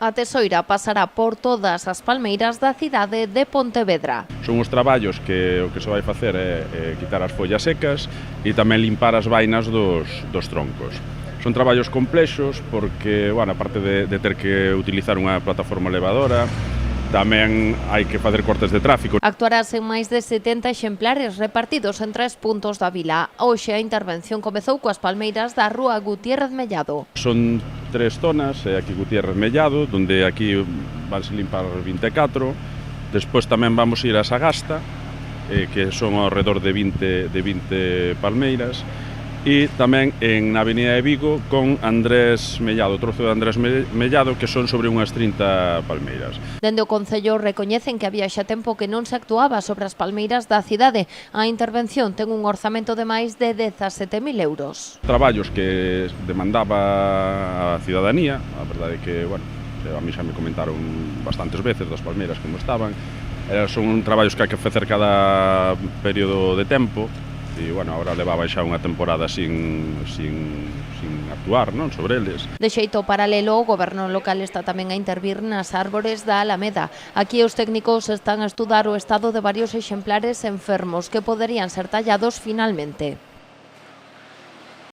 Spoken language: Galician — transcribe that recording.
A tesoira pasará por todas as palmeiras da cidade de Pontevedra. Son os traballos que o que se vai facer é quitar as follas secas e tamén limpar as vainas dos troncos. Son traballos complexos porque, bueno, aparte de ter que utilizar unha plataforma elevadora, tamén hai que facer cortes de tráfico. Actuarase en máis de 70 exemplares repartidos en 3 puntos da vila. Hoxe a intervención comezou coas palmeiras da rúa Gutiérrez Mellado. Son 3 zonas, aquí Gutiérrez Mellado, donde aquí vanse limpar 24. Despois tamén vamos ir a Sagasta, que son ao redor de 20 palmeiras. E tamén na Avenida de Vigo con Andrés Mellado, o trozo de Andrés Mellado, que son sobre unhas 30 palmeiras. Dende o Concello recoñecen que había xa tempo que non se actuaba sobre as palmeiras da cidade. A intervención ten un orzamento de máis de 17.000 euros. Traballos que demandaba a cidadanía, a verdade é que, bueno, a mí xa me comentaron bastantes veces das palmeiras como estaban. Son traballos que hai que facer cada período de tempo. E, bueno, agora levaba xa unha temporada sin actuar, non, sobre eles. De xeito paralelo, o goberno local está tamén a intervir nas árbores da Alameda. Aquí os técnicos están a estudar o estado de varios exemplares enfermos que poderían ser tallados finalmente.